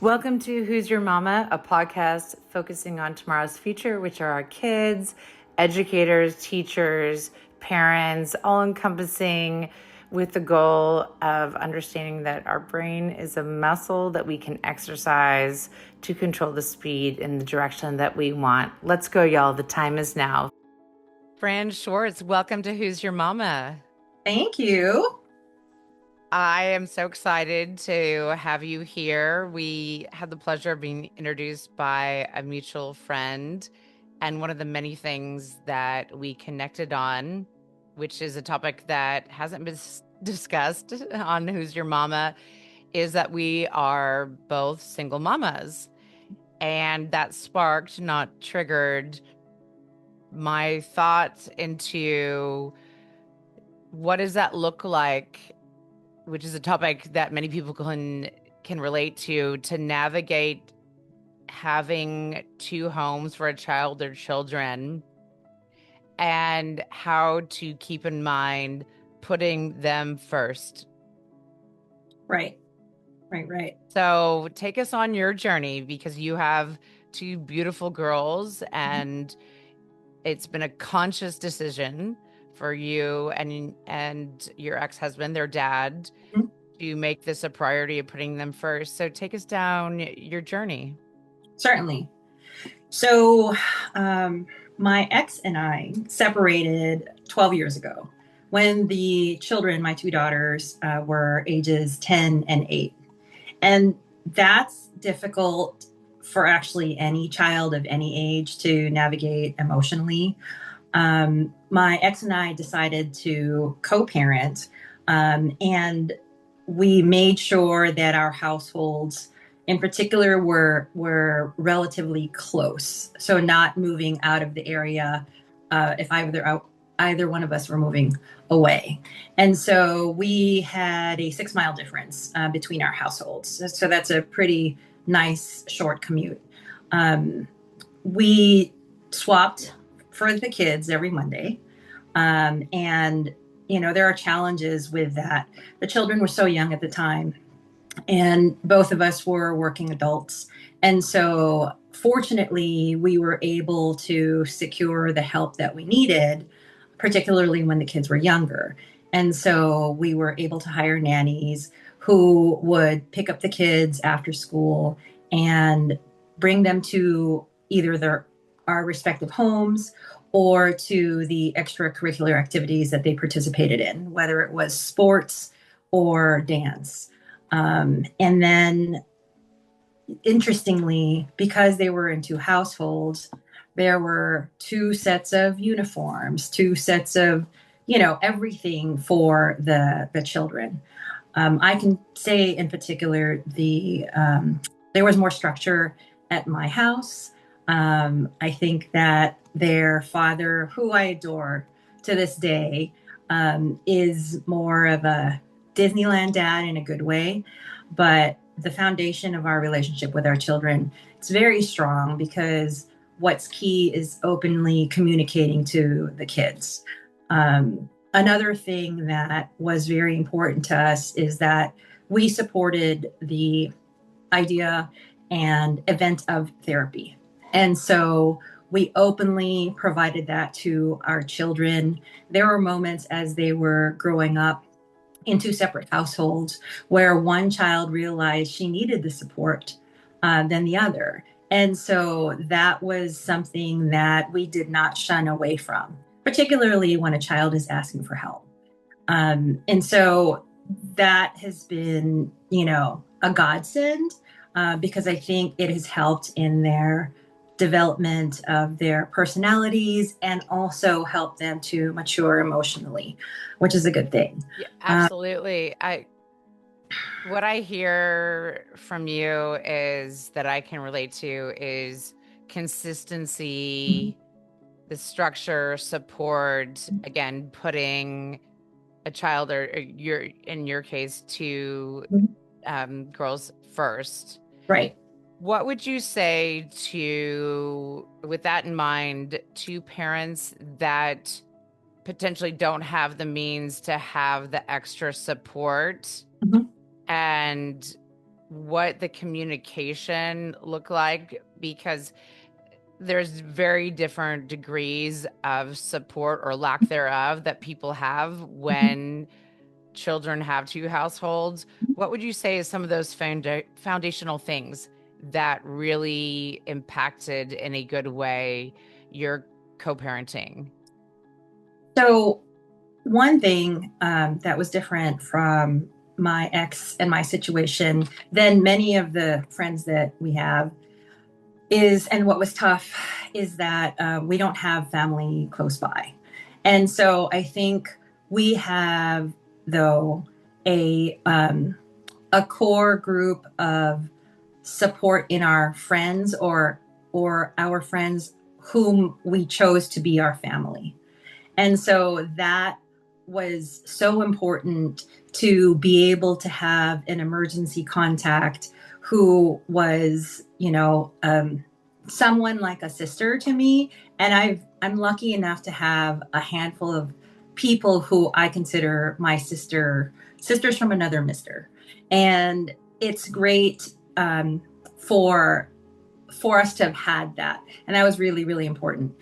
Welcome to Who's Your Mama, a podcast focusing on tomorrow's future, which are our kids, educators, teachers, parents, all encompassing with the goal of understanding that our brain is a muscle that we can exercise to control the speed in the direction that we want. Let's go, y'all. The time is now. Fran Schwartz, welcome to Who's Your Mama. Thank you. I am so excited to have you here. We had the pleasure of being introduced by a mutual friend, and one of the many things that we connected on, which is a topic that hasn't been discussed on Who's Your Mama, is that we are both single mamas. And that sparked, not triggered, my thoughts into what does that look like, which is a topic that many people can relate to navigate having two homes for a child or children, and how to keep in mind putting them first. Right. So take us on your journey, because you have two beautiful girls, and it's been a conscious decision for you and your ex-husband, their dad, Mhm. to make this a priority of putting them first. So take us down your journey. Certainly. So, my ex and I separated 12 years ago when the children, my two daughters, were ages 10 and 8. And that's difficult for actually any child of any age to navigate emotionally. My ex and I decided to co-parent, and we made sure that our households, in particular, were relatively close. So not moving out of the area if either one of us were moving away. And so we had a 6 mile difference between our households. So that's a pretty nice short commute. We swapped for the kids every Monday. And, there are challenges with that. The children were so young at the time, and both of us were working adults. And so, fortunately, we were able to secure the help that we needed, particularly when the kids were younger. And so, we were able to hire nannies who would pick up the kids after school and bring them to either our respective homes or to the extracurricular activities that they participated in, whether it was sports or dance. And then, interestingly, because they were in two households, there were two sets of uniforms, two sets of, everything for the children. I can say in particular, there was more structure at my house. I think that their father, who I adore to this day, is more of a Disneyland dad in a good way. But the foundation of our relationship with our children, it's very strong because what's key is openly communicating to the kids. Another thing that was very important to us is that we supported the idea and event of therapy. And so we openly provided that to our children. There were moments as they were growing up in two separate households where one child realized she needed the support than the other. And so that was something that we did not shun away from, particularly when a child is asking for help. And so that has been, a godsend because I think it has helped in their development of their personalities and also help them to mature emotionally, which is a good thing. Yeah, absolutely. What I hear from you is that I can relate to is consistency, the structure, support, again, putting a child or in your case, two girls first. Right. What would you say with that in mind, to parents that potentially don't have the means to have the extra support Mhm. and what the communication looked like, because there's very different degrees of support or lack thereof that people have Mhm. when children have two households. What would you say is some of those foundational things that really impacted in a good way your co-parenting? So one thing that was different from my ex and my situation than many of the friends that we have is, and what was tough is that we don't have family close by. And so I think we have, though, a core group of support in our friends or our friends whom we chose to be our family. And so that was so important, to be able to have an emergency contact who was, someone like a sister to me. And I'm lucky enough to have a handful of people who I consider my sisters from another mister. And it's great for us to have had that. And that was really, really important.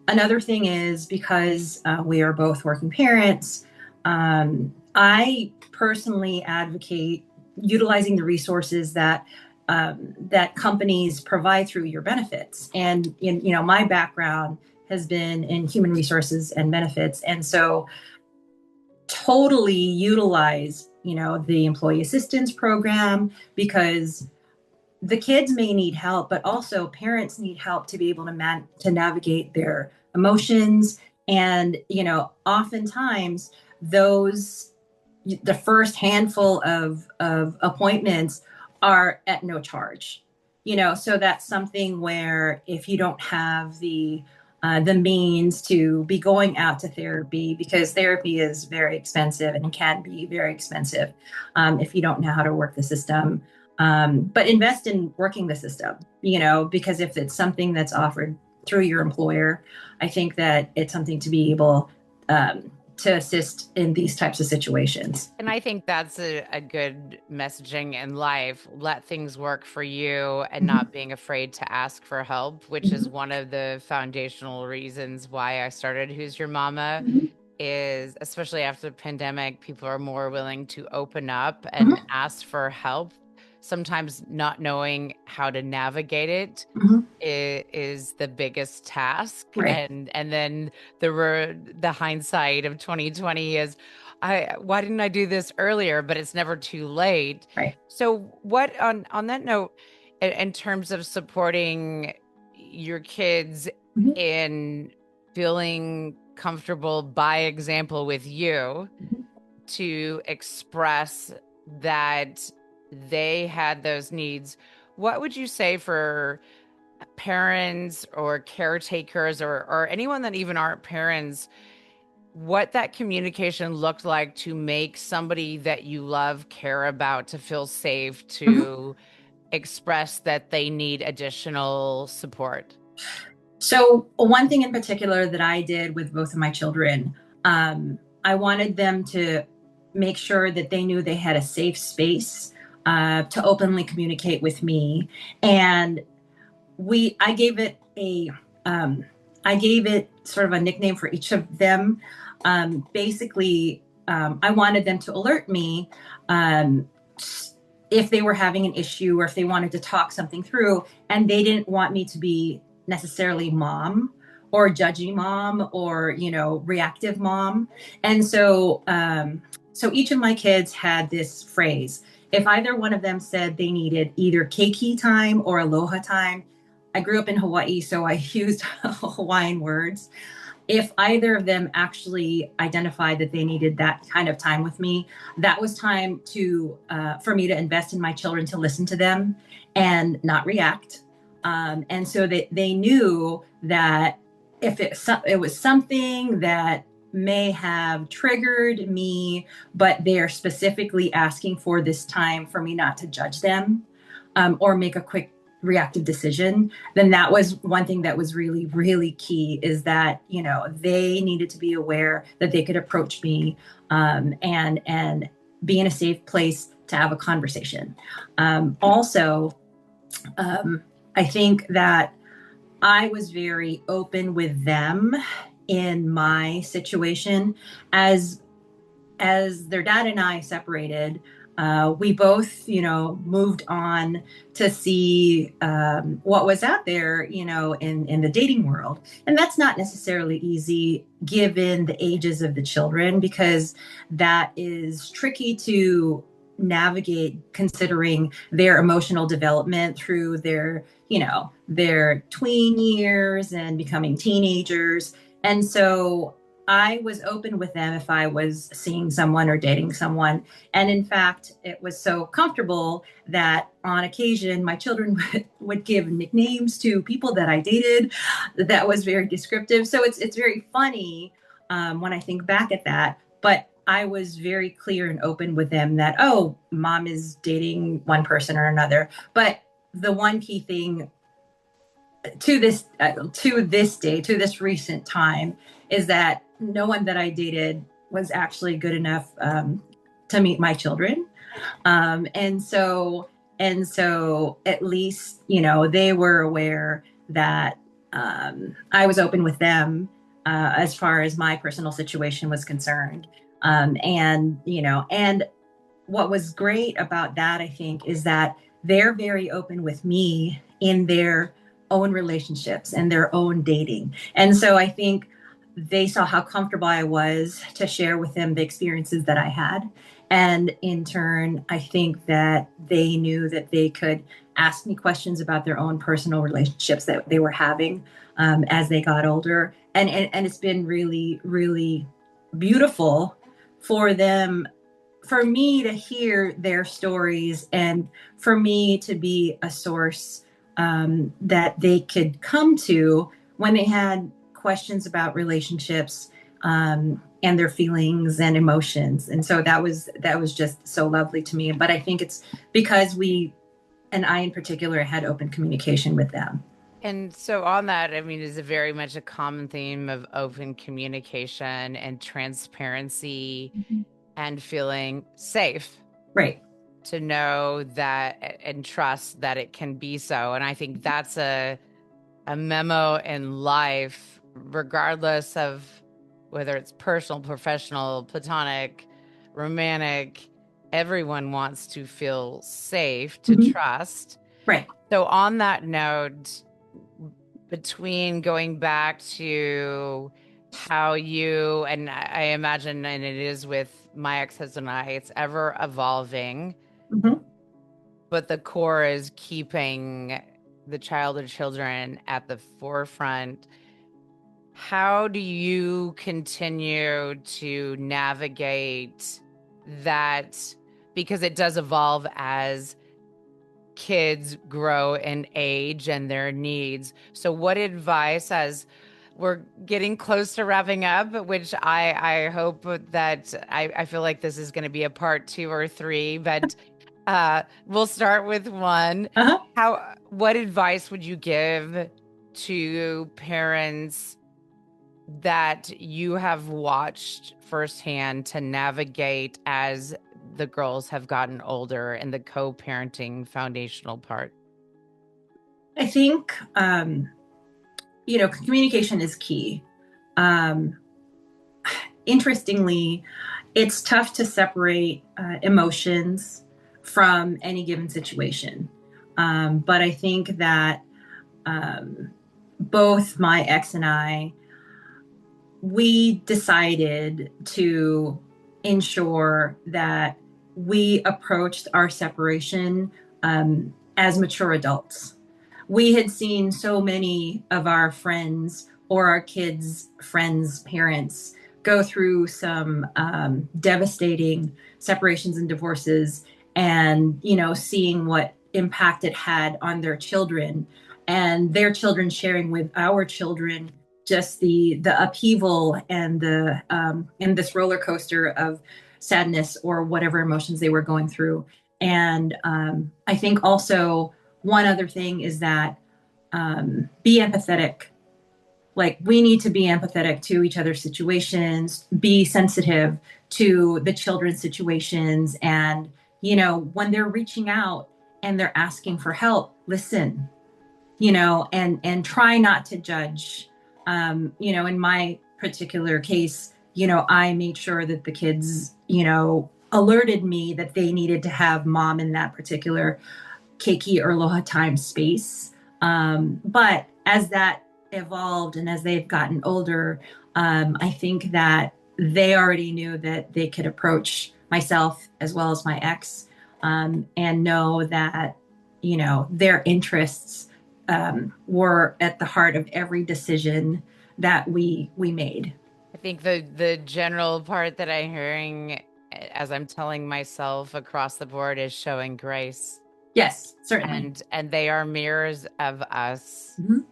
Another thing is, because we are both working parents, I personally advocate utilizing the resources that companies provide through your benefits. And my background has been in human resources and benefits, and so totally utilize the employee assistance program, because the kids may need help, but also parents need help to be able to navigate their emotions. And oftentimes those the first handful of appointments are at no charge. So that's something where, if you don't have the means to be going out to therapy, because therapy is very expensive and can be very expensive if you don't know how to work the system. But invest in working the system, because if it's something that's offered through your employer, I think that it's something to be able to assist in these types of situations. And I think that's a good messaging in life. Let things work for you and Mhm. not being afraid to ask for help, which is Mhm. one of the foundational reasons why I started Who's Your Mama. Mhm. Is especially after the pandemic, people are more willing to open up and Mhm. ask for help, sometimes not knowing how to navigate it Mhm. is the biggest task. Right. And then the hindsight of 2020 is, I why didn't I do this earlier? But it's never too late. Right. So what, on that note, in terms of supporting your kids Mhm. in feeling comfortable by example with you Mhm. to express that they had those needs, what would you say for parents or caretakers, or anyone that even aren't parents, what that communication looked like to make somebody that you love, care about, to feel safe Mhm. to express that they need additional support? So one thing in particular that I did with both of my children, I wanted them to make sure that they knew they had a safe space to openly communicate with me. And we I gave it a um, I gave it sort of a nickname for each of them. Basically, I wanted them to alert me um, if they were having an issue, or if they wanted to talk something through, and they didn't want me to be necessarily mom, or judgy mom, or reactive mom. And so each of my kids had this phrase. If either one of them said they needed either keiki time or aloha time, I grew up in Hawaii, so I used Hawaiian words. If either of them actually identified that they needed that kind of time with me, that was time to for me to invest in my children, to listen to them and not react. And so that they knew that if it was something that may have triggered me, but they're specifically asking for this time for me not to judge them or make a quick reactive decision, then that was one thing that was really, really key, is that, they needed to be aware that they could approach me and be in a safe place to have a conversation. Also, I think that I was very open with them in my situation as their dad and I separated. We both, moved on to see what was out there, in the dating world, and that's not necessarily easy given the ages of the children, because that is tricky to navigate considering their emotional development through their tween years and becoming teenagers. And so I was open with them if I was seeing someone or dating someone. And in fact, it was so comfortable that on occasion my children would give nicknames to people that I dated that was very descriptive. So it's very funny when I think back at that. But I was very clear and open with them that, oh, mom is dating one person or another. But the one key thing to this day, to this recent time, is that no one that I dated was actually good enough to meet my children. And so at least, they were aware that I was open with them as far as my personal situation was concerned. And what was great about that, I think, is that they're very open with me in their own relationships and their own dating. And so I think they saw how comfortable I was to share with them the experiences that I had. And in turn, I think that they knew that they could ask me questions about their own personal relationships that they were having as they got older. And it's been really, really beautiful for them, for me to hear their stories, and for me to be a source that they could come to when they had questions about relationships and their feelings and emotions. And so that was just so lovely to me. But I think it's because and I in particular, had open communication with them. And so on that, I mean, is it very much a common theme of open communication and transparency and feeling safe Right. to know that and trust that it can be so. And I think that's a memo in life, regardless of whether it's personal, professional, platonic, romantic. Everyone wants to feel safe, to trust. Right. So on that note, between going back to how you, and I imagine, and it is with my ex-husband and I, it's ever evolving, but the core is keeping the child or children at the forefront. How do you continue to navigate that? Because it does evolve as kids grow in age and their needs. So what advice, as we're getting close to wrapping up, which I hope that I feel like this is going to be a part 2 or 3, but we'll start with one. What advice would you give to parents that you have watched firsthand to navigate as the girls have gotten older and the co-parenting foundational part? I think, communication is key. Interestingly, it's tough to separate emotions from any given situation. But I think that both my ex and I, we decided to ensure that we approached our separation as mature adults. We had seen so many of our friends or our kids' friends' parents go through some devastating separations and divorces, and seeing what impact it had on their children, and their children sharing with our children just the upheaval and this roller coaster of sadness or whatever emotions they were going through. And I think also one other thing is that be empathetic. Like, we need to be empathetic to each other's situations, be sensitive to the children's situations, and when they're reaching out and they're asking for help, listen, and try not to judge. In my particular case, I made sure that the kids, alerted me that they needed to have mom in that particular keiki or aloha time space. But as that evolved and as they've gotten older, I think that they already knew that they could approach myself as well as my ex, and know that, their interests were at the heart of every decision that we made. I think the general part that I'm hearing as I'm telling myself across the board is showing grace. Yes, certainly. And they are mirrors of us. Mhm.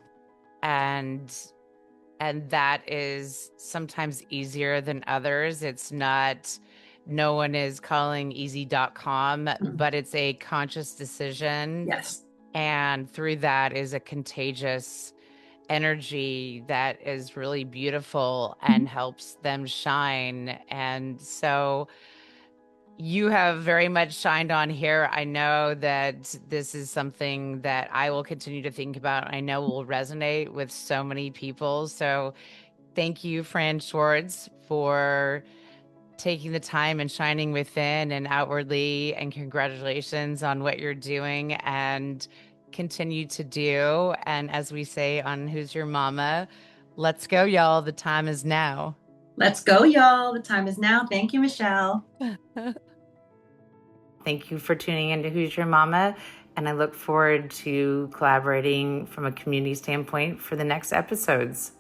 And that is sometimes easier than others. It's not, no one is calling easy.com, Mhm. but it's a conscious decision. Yes. And through that is a contagious energy that is really beautiful Mhm. and helps them shine. And so you have very much shined on here. I know that this is something that I will continue to think about. I know will resonate with so many people. So thank you, Fran Schwartz, for taking the time and shining within and outwardly. And congratulations on what you're doing and continue to do. And as we say on Who's Your Mama, let's go, y'all. The time is now. Let's go, y'all. The time is now. Thank you, Michelle. Thank you for tuning into Who's Your Mama. And I look forward to collaborating from a community standpoint for the next episodes.